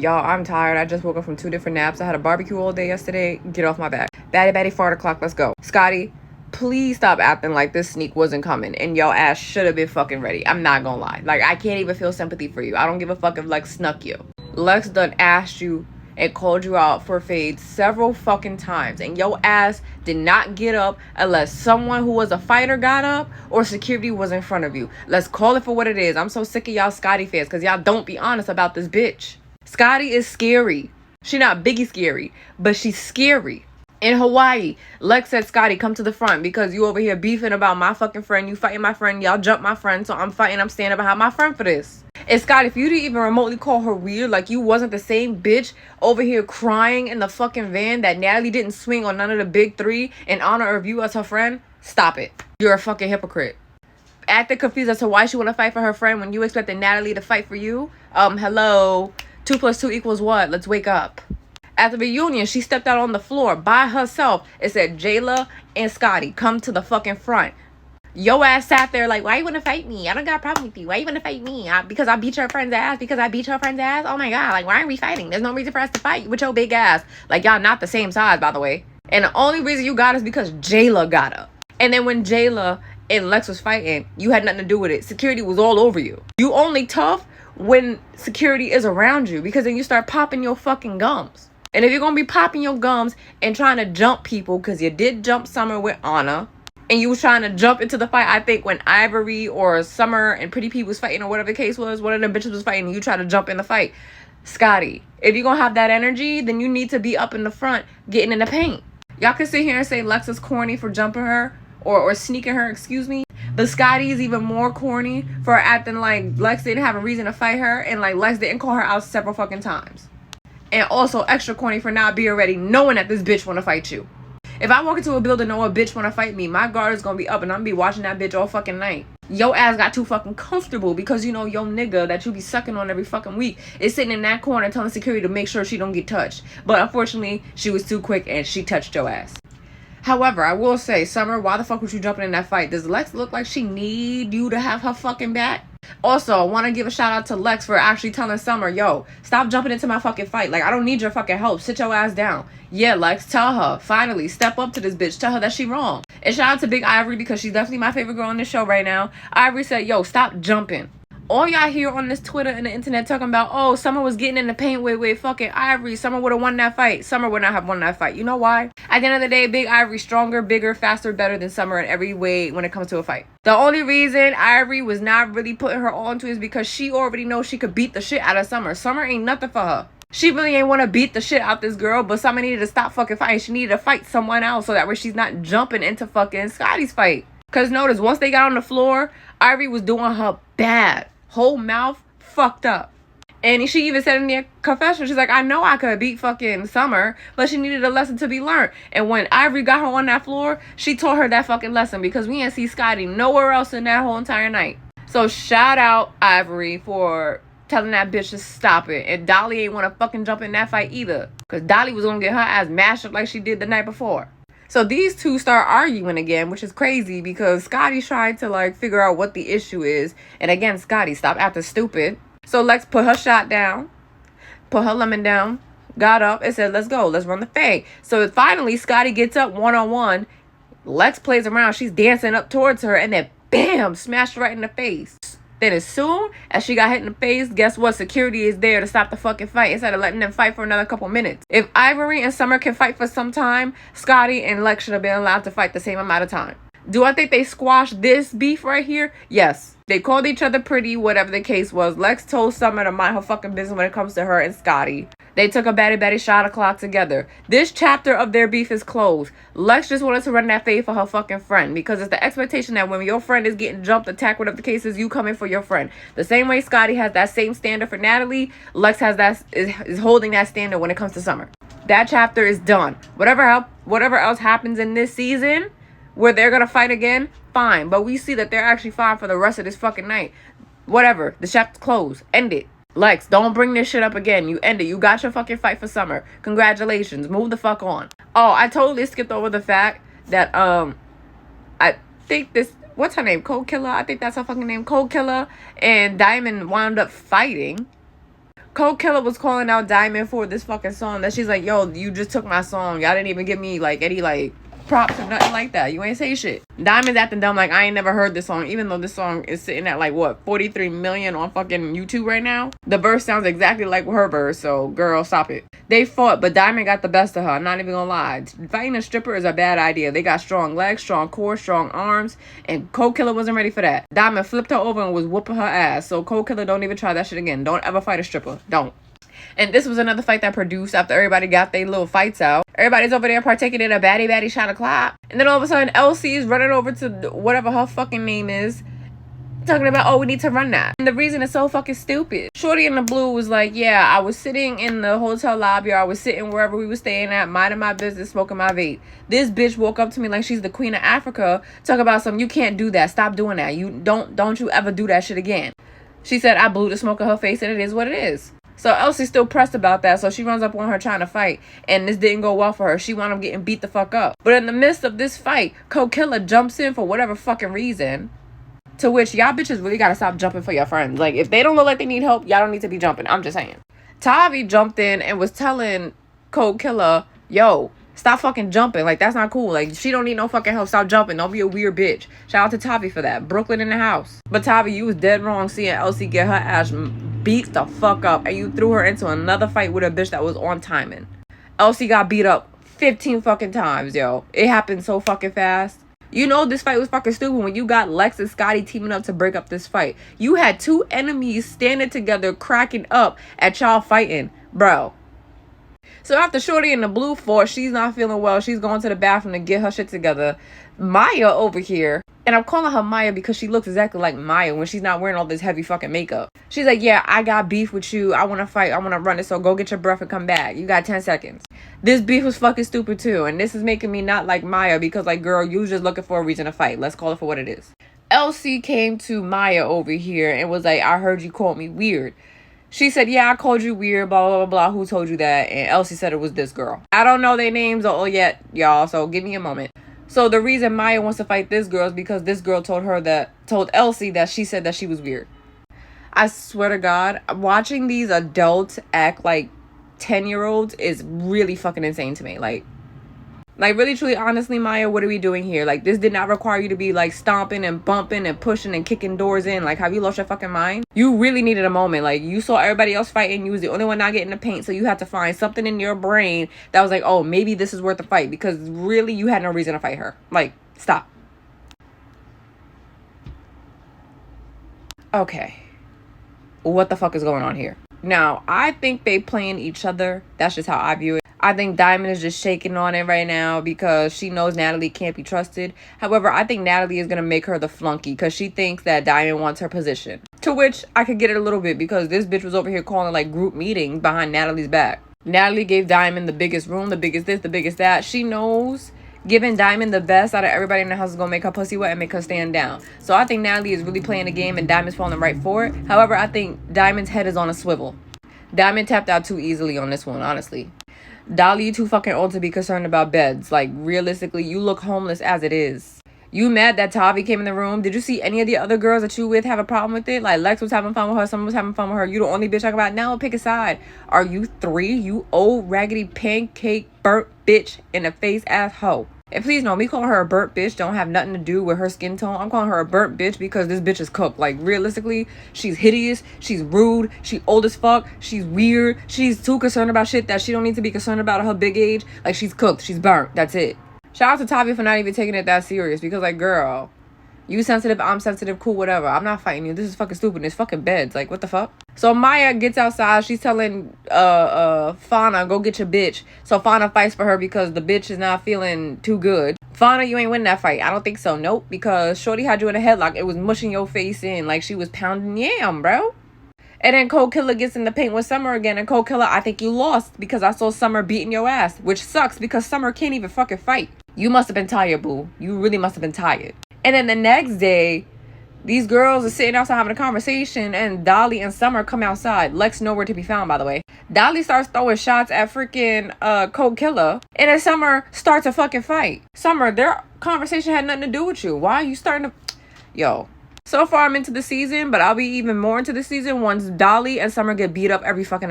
Y'all, I'm tired. I just woke up from 2 different naps. I had a barbecue all day yesterday. Get off my back. Batty fart o'clock. Let's go. Scotty, please stop acting like this sneak wasn't coming and your ass should have been fucking ready. I'm not gonna lie. Like, I can't even feel sympathy for you. I don't give a fuck if Lex snuck you. Lex done asked you and called you out for fade several fucking times, and your ass did not get up unless someone who was a fighter got up or security was in front of you. Let's call it for what it is. I'm so sick of y'all Scotty fans because y'all don't be honest about this bitch. Scotty is scary. She not Biggie scary, but she's scary. In Hawaii, Lex said, Scotty, come to the front because you over here beefing about my fucking friend. You fighting my friend. Y'all jump my friend. So I'm standing behind my friend for this. And Scotty, if you didn't even remotely call her weird, like you wasn't the same bitch over here crying in the fucking van that Natalie didn't swing on none of the big 3 in honor of you as her friend, stop it. You're a fucking hypocrite. Acting confused as to why she want to fight for her friend when you expected Natalie to fight for you. Hello. 2 + 2 = what? Let's wake up. At the reunion, she stepped out on the floor by herself. It said, Jayla and Scotty, come to the fucking front. Yo ass sat there like, why you want to fight me? I don't got a problem with you. Why you want to fight me? Because I beat your friend's ass? Because I beat your friend's ass? Oh my God, like, why aren't we fighting? There's no reason for us to fight with your big ass. Like, y'all not the same size, by the way. And the only reason you got is because Jayla got her. And then when Jayla and Lex was fighting, you had nothing to do with it. Security was all over you. You only tough when security is around you, because then you start popping your fucking gums. And if you're going to be popping your gums and trying to jump people, because you did jump Summer with Anna, and you was trying to jump into the fight, I think when Ivory or Summer and Pretty P was fighting, or whatever the case was, one of them bitches was fighting, and you try to jump in the fight. Scotty, if you're going to have that energy, then you need to be up in the front getting in the paint. Y'all can sit here and say Lex is corny for jumping her, or sneaking her, excuse me. But Scotty is even more corny for acting like Lex didn't have a reason to fight her, and like Lex didn't call her out several fucking times. And also extra corny for not being ready, knowing that this bitch want to fight you. If I walk into a building and know a bitch want to fight me, my guard is going to be up and I'm going to be watching that bitch all fucking night. Yo ass got too fucking comfortable because you know your nigga that you be sucking on every fucking week is sitting in that corner telling security to make sure she don't get touched. But unfortunately, she was too quick and she touched your ass. However, I will say, Summer, why the fuck was you jumping in that fight? Does Lex look like she need you to have her fucking back? Also, I want to give a shout out to Lex for actually telling Summer, yo, stop jumping into my fucking fight. Like, I don't need your fucking help. Sit your ass down. Yeah, Lex, tell her. Finally, step up to this bitch. Tell her that she wrong. And shout out to Big Ivory because she's definitely my favorite girl on this show right now. Ivory said, yo, stop jumping. All y'all hear on this Twitter and the internet talking about, oh, Summer was getting in the paint with fucking Ivory. Summer would have won that fight. Summer would not have won that fight. You know why? At the end of the day, Big Ivory stronger, bigger, faster, better than Summer in every way when it comes to a fight. The only reason Ivory was not really putting her all into it is because she already knows she could beat the shit out of Summer. Summer ain't nothing for her. She really ain't want to beat the shit out this girl, but Summer needed to stop fucking fighting. She needed to fight someone else so that way she's not jumping into fucking Scotty's fight. Because notice, once they got on the floor, Ivory was doing her bad. Whole mouth fucked up. And she even said in the confession, she's like, I know I could beat fucking Summer, but she needed a lesson to be learned. And when Ivory got her on that floor, she taught her that fucking lesson because we didn't see Scotty nowhere else in that whole entire night. So shout out Ivory for telling that bitch to stop it. And Dolly ain't want to fucking jump in that fight either, because Dolly was going to get her ass mashed up like she did the night before. So these two start arguing again, which is crazy because Scotty's trying to like figure out what the issue is. And again, Scotty, stop acting stupid. So Lex put her shot down, put her lemon down, got up and said, let's go. Let's run the fade. So finally, Scotty gets up one-on-one. Lex plays around. She's dancing up towards her and then bam, smashed right in the face. Then as soon as she got hit in the face, guess what? Security is there to stop the fucking fight instead of letting them fight for another couple minutes. If Ivory and Summer can fight for some time, Scotty and Lex should have been allowed to fight the same amount of time. Do I think they squashed this beef right here? Yes. They called each other pretty, whatever the case was. Lex told Summer to mind her fucking business when it comes to her and Scotty. They took a batty shot o'clock together. This chapter of their beef is closed. Lex just wanted to run that fade for her fucking friend because it's the expectation that when your friend is getting jumped, attacked, whatever the case is, you come in for your friend. The same way Scotty has that same standard for Natalie, Lex has that is holding that standard when it comes to Summer. That chapter is done. Whatever else happens in this season where they're gonna fight again, fine. But we see that they're actually fine for the rest of this fucking night. Whatever. The chapter's closed. End it. Lex, don't bring this shit up again. You end it. You got your fucking fight for Summer. Congratulations. Move the fuck on. Oh, I totally skipped over the fact that, I think this, what's her name? Cokiller? I think that's her fucking name. Cokiller and Diamond wound up fighting. Cokiller was calling out Diamond for this fucking song that she's like, yo, you just took my song. Y'all didn't even give me like any like props or nothing like that. You ain't say shit. Diamond's acting dumb like I ain't never heard this song, even though this song is sitting at like what 43 million on fucking YouTube right now. The verse sounds exactly like her verse, so girl, stop it. They fought, but Diamond got the best of her. I'm not even gonna lie. Fighting a stripper is a bad idea. They got strong legs, strong core, strong arms, and Cokiller wasn't ready for that. Diamond flipped her over and was whooping her ass. So Cokiller, don't even try that shit again. Don't ever fight a stripper. Don't. And this was another fight that produced after everybody got their little fights out. Everybody's over there partaking in a baddie shot of clap. And then all of a sudden, Elsie is running over to whatever her fucking name is, talking about, oh, we need to run that. And the reason is so fucking stupid. Shorty in the blue was like, yeah, I was sitting in the hotel lobby, or I was sitting wherever we were staying at, minding my business, smoking my vape. This bitch woke up to me like she's the queen of Africa, talk about something, you can't do that. Stop doing that. You don't you ever do that shit again. She said I blew the smoke in her face, and it is what it is. So Elsie's still pressed about that, so she runs up on her trying to fight, and this didn't go well for her. She wound up getting beat the fuck up. But in the midst of this fight, Cokiller jumps in for whatever fucking reason, to which y'all bitches really gotta stop jumping for your friends. Like, if they don't look like they need help, y'all don't need to be jumping. I'm just saying. Tabby jumped in and was telling Cokiller, yo, stop fucking jumping. Like, that's not cool. Like, she don't need no fucking help. Stop jumping. Don't be a weird bitch. Shout out to Tabby for that. Brooklyn in the house. But Tabby, you was dead wrong seeing Elsie get her ass beat the fuck up, and you threw her into another fight with a bitch that was on timing. Elsie got beat up 15 fucking times, yo. It happened so fucking fast. You know this fight was fucking stupid when you got Lex and Scotty teaming up to break up this fight. You had two enemies standing together cracking up at y'all fighting, bro. So after Shorty in the blue fought, she's not feeling well. She's going to the bathroom to get her shit together. Maya over here, and I'm calling her Maya because she looks exactly like Maya when she's not wearing all this heavy fucking makeup. She's like, yeah, I got beef with you. I want to fight. I want to run it. So go get your breath and come back. You got 10 seconds. This beef was fucking stupid too. And this is making me not like Maya because, like, girl, you was just looking for a reason to fight. Let's call it for what it is. Elsie came to Maya over here and was like, I heard you called me weird. She said, yeah, I called you weird, blah, blah, blah, blah. Who told you that? And Elsie said it was this girl. I don't know their names yet, y'all, so give me a moment. So the reason Maya wants to fight this girl is because this girl told Elsie that she said that she was weird. I swear to God, watching these adults act like 10-year-olds is really fucking insane to me. Like, really, truly, honestly, Maya, what are we doing here? Like, this did not require you to be, like, stomping and bumping and pushing and kicking doors in. Like, have you lost your fucking mind? You really needed a moment. Like, you saw everybody else fighting. You was the only one not getting the paint. So you had to find something in your brain that was like, oh, maybe this is worth the fight. Because really, you had no reason to fight her. Like, stop. Okay. What the fuck is going on here? Now, I think they playing each other. That's just how I view it. I think Diamond is just shaking on it right now because she knows Natalie can't be trusted. However, I think Natalie is going to make her the flunky because she thinks that Diamond wants her position. To which I could get it a little bit because this bitch was over here calling like group meetings behind Natalie's back. Natalie gave Diamond the biggest room, the biggest this, the biggest that. She knows giving Diamond the best out of everybody in the house is going to make her pussy wet and make her stand down. So I think Natalie is really playing the game and Diamond's falling right for it. However, I think Diamond's head is on a swivel. Diamond tapped out too easily on this one, honestly. Dolly, you too fucking old to be concerned about beds. Like, realistically, you look homeless as it is. You mad that Tabby came in the room? Did you see any of the other girls that you with have a problem with it? Like, Lex was having fun with her. Someone was having fun with her. You the only bitch talking about, now pick a side. Are you three? You old, raggedy, pancake, burnt bitch in the face ass hoe. And please know, me calling her a burnt bitch don't have nothing to do with her skin tone. I'm calling her a burnt bitch because this bitch is cooked. Like, realistically, she's hideous. She's rude. She's old as fuck. She's weird. She's too concerned about shit that she don't need to be concerned about at her big age. Like, she's cooked. She's burnt. That's it. Shout out to Tabby for not even taking it that serious because, like, girl, you sensitive, I'm sensitive, cool, whatever. I'm not fighting you. This is fucking stupid. It's fucking beds. Like, what the fuck? So Maya gets outside. She's telling Fauna, go get your bitch. So Fauna fights for her because the bitch is not feeling too good. Fauna, you ain't winning that fight. I don't think so. Nope. Because Shorty had you in a headlock. It was mushing your face in like she was pounding yam, bro. And then Cokiller gets in the paint with Summer again. And Cokiller, I think you lost because I saw Summer beating your ass. Which sucks because Summer can't even fucking fight. You must have been tired, boo. You really must have been tired. And then the next day, these girls are sitting outside having a conversation and Dolly and Summer come outside. Lex nowhere to be found, by the way. Dolly starts throwing shots at freaking Cokiller. And then Summer starts a fucking fight. Summer, their conversation had nothing to do with you. Why are you starting to... Yo, So far, I'm into the season, but I'll be even more into the season once Dolly and Summer get beat up every fucking episode.